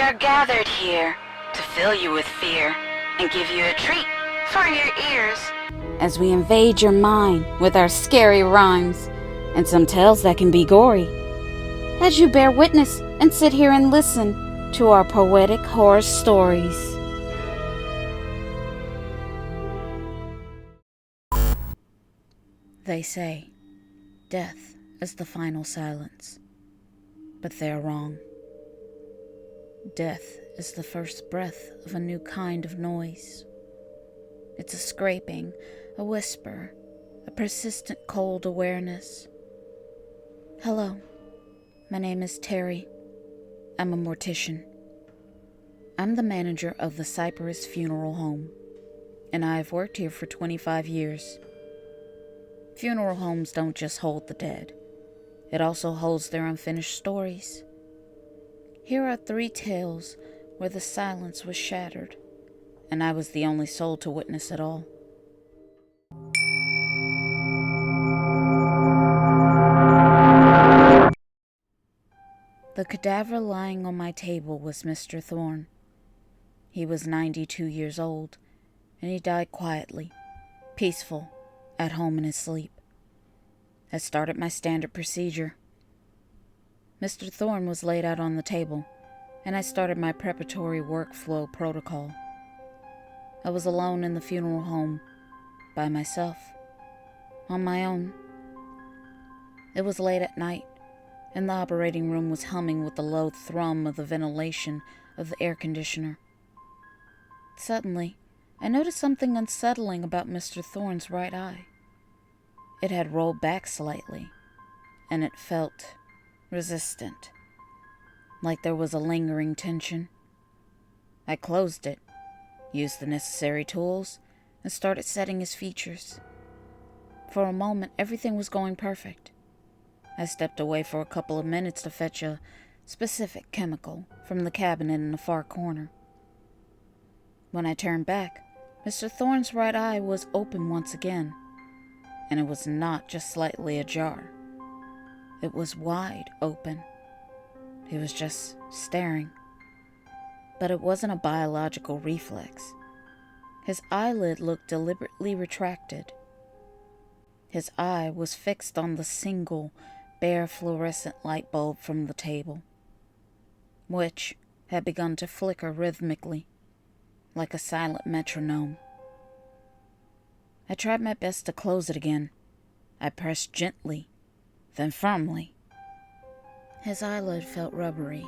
are gathered here to fill you with fear and give you a treat for your ears. As we invade your mind with our scary rhymes and some tales that can be gory. As you bear witness and sit here and listen to our poetic horror stories. They say death is the final silence, but they're wrong. Death is the first breath of a new kind of noise. It's a scraping, a whisper, a persistent cold awareness. Hello, my name is Terry. I'm a mortician. I'm the manager of the Cypress Funeral Home, and I've worked here for 25 years. Funeral homes don't just hold the dead. It also holds their unfinished stories. Here are 3 tales where the silence was shattered, and I was the only soul to witness it all. The cadaver lying on my table was Mr. Thorne. He was 92 years old, and he died quietly, peaceful, at home in his sleep. I started my standard procedure. Mr. Thorne was laid out on the table, and I started my preparatory workflow protocol. I was alone in the funeral home, by myself, on my own. It was late at night, and the operating room was humming with the low thrum of the ventilation of the air conditioner. Suddenly, I noticed something unsettling about Mr. Thorne's right eye. It had rolled back slightly, and it felt resistant, like there was a lingering tension. I closed it, used the necessary tools, and started setting his features. For a moment, everything was going perfect. I stepped away for a couple of minutes to fetch a specific chemical from the cabinet in the far corner. When I turned back, Mr. Thorne's right eye was open once again, and it was not just slightly ajar. It was wide open. He was just staring. But it wasn't a biological reflex. His eyelid looked deliberately retracted. His eye was fixed on the single, bare fluorescent light bulb from the table, which had begun to flicker rhythmically, like a silent metronome. I tried my best to close it again. I pressed gently, then firmly. His eyelid felt rubbery,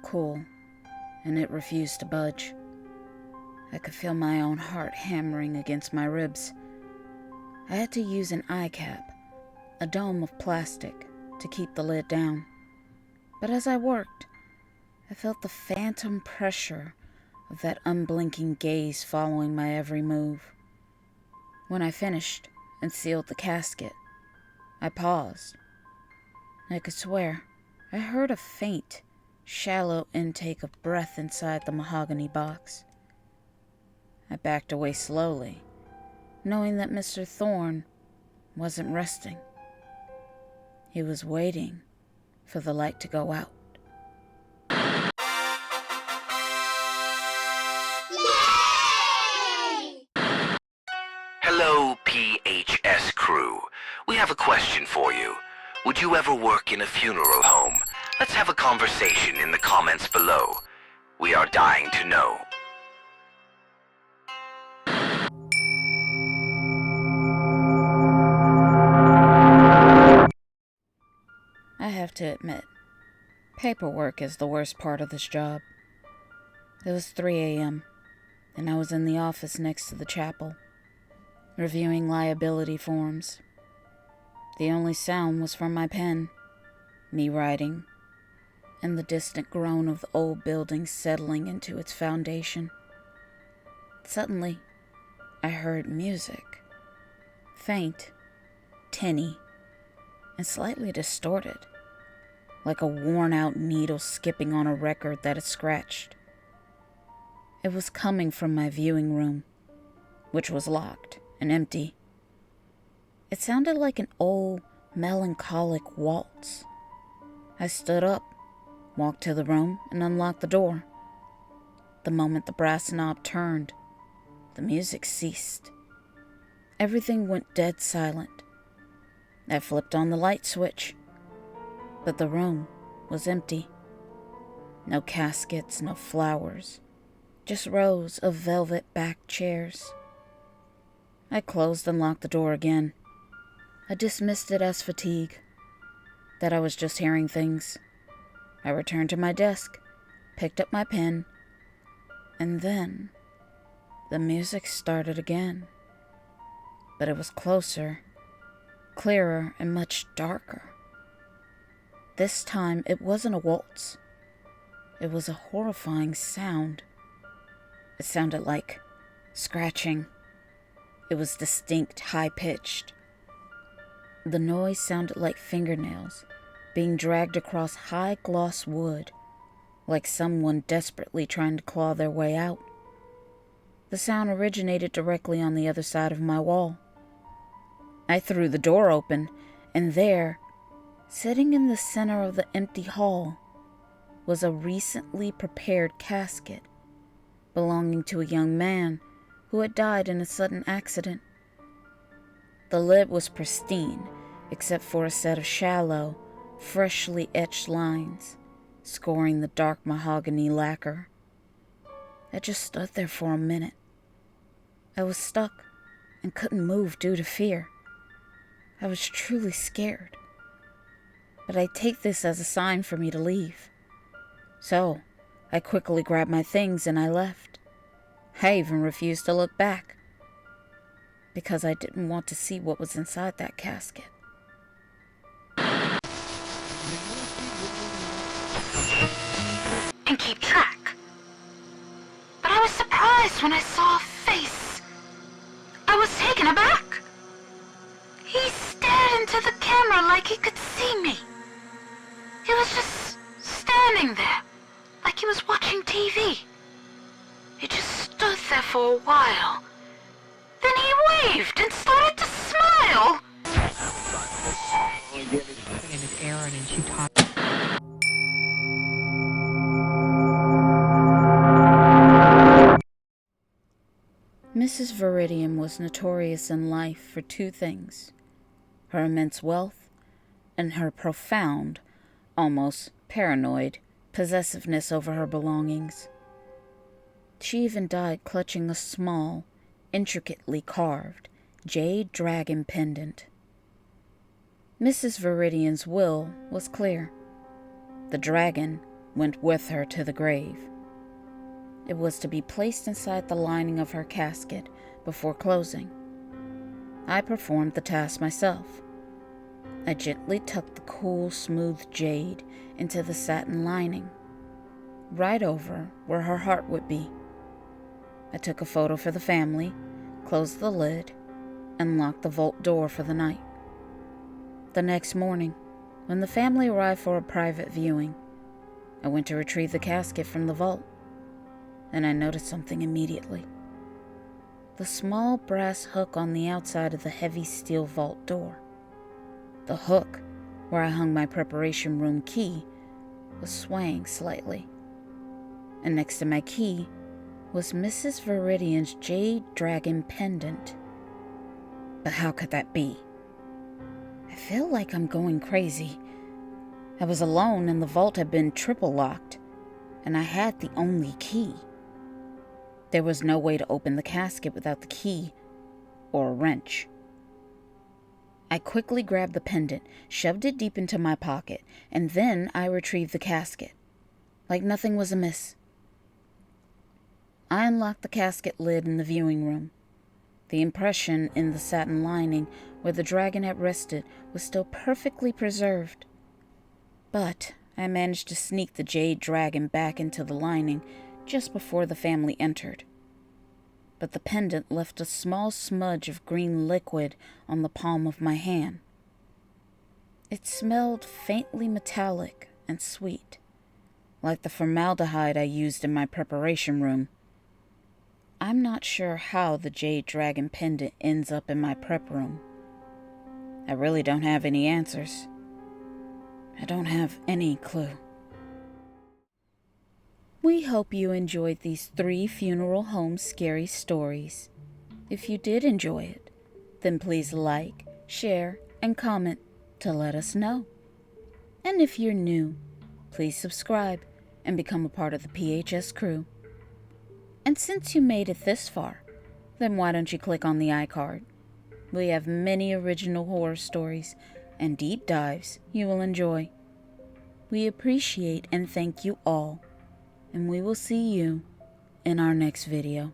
cool, and it refused to budge. I could feel my own heart hammering against my ribs. I had to use an eye cap, a dome of plastic, to keep the lid down. But as I worked, I felt the phantom pressure of that unblinking gaze following my every move. When I finished and sealed the casket, I paused. I could swear I heard a faint, shallow intake of breath inside the mahogany box. I backed away slowly, knowing that Mr. Thorne wasn't resting. He was waiting for the light to go out. Hello, P.H.S. crew. We have a question for you. Would you ever work in a funeral home? Let's have a conversation in the comments below. We are dying to know. I have to admit, paperwork is the worst part of this job. It was 3 a.m., and I was in the office next to the chapel, reviewing liability forms. The only sound was from my pen, me writing, and the distant groan of the old building settling into its foundation. Suddenly, I heard music. Faint, tinny, and slightly distorted, like a worn-out needle skipping on a record that had scratched. It was coming from my viewing room, which was locked and empty. It sounded like an old, melancholic waltz. I stood up, walked to the room, and unlocked the door, The moment the brass knob turned, the music ceased. Everything went dead silent. I flipped on the light switch, but the room was empty. No caskets, no flowers, just rows of velvet-backed chairs. I closed and locked the door again. I dismissed it as fatigue, that I was just hearing things. I returned to my desk, picked up my pen, and then the music started again. But it was closer, clearer, and much darker. This time, it wasn't a waltz. It was a horrifying sound. It sounded like scratching. It was distinct, high-pitched. The noise sounded like fingernails being dragged across high-gloss wood, like someone desperately trying to claw their way out. The sound originated directly on the other side of my wall. I threw the door open, and there, sitting in the center of the empty hall, was a recently prepared casket belonging to a young man who had died in a sudden accident. The lid was pristine, except for a set of shallow, freshly etched lines scoring the dark mahogany lacquer. I just stood there for a minute. I was stuck and couldn't move due to fear. I was truly scared. But I take this as a sign for me to leave. So, I quickly grabbed my things and I left. I even refused to look back, because I didn't want to see what was inside that casket. And keep track. But I was surprised when I saw a face. I was taken aback. He stared into the camera like he could see me. He was just standing there, like he was watching TV. He just stood there for a while. Then he waved and started to smile. Mrs. Viridian was notorious in life for two things: her immense wealth and her profound, almost paranoid, possessiveness over her belongings. She even died clutching a small, intricately carved jade dragon pendant. Mrs. Viridian's will was clear. The dragon went with her to the grave. It was to be placed inside the lining of her casket before closing. I performed the task myself. I gently tucked the cool, smooth jade into the satin lining, right over where her heart would be. I took a photo for the family, closed the lid, and locked the vault door for the night. The next morning, when the family arrived for a private viewing, I went to retrieve the casket from the vault, and I noticed something immediately. The small brass hook on the outside of the heavy steel vault door. The hook, where I hung my preparation room key, was swaying slightly. And next to my key was Mrs. Viridian's jade dragon pendant. But how could that be? I feel like I'm going crazy. I was alone and the vault had been triple locked, and I had the only key. There was no way to open the casket without the key or a wrench. I quickly grabbed the pendant, shoved it deep into my pocket, and then I retrieved the casket, like nothing was amiss. I unlocked the casket lid in the viewing room. The impression in the satin lining where the dragon had rested was still perfectly preserved. But I managed to sneak the jade dragon back into the lining just before the family entered. But the pendant left a small smudge of green liquid on the palm of my hand. It smelled faintly metallic and sweet, like the formaldehyde I used in my preparation room. I'm not sure how the jade dragon pendant ends up in my prep room. I really don't have any answers. I don't have any clue. We hope you enjoyed these 3 funeral home scary stories. If you did enjoy it, then please like, share, and comment to let us know. And if you're new, please subscribe and become a part of the PHS crew. And since you made it this far, then why don't you click on the iCard? We have many original horror stories and deep dives you will enjoy. We appreciate and thank you all, and we will see you in our next video.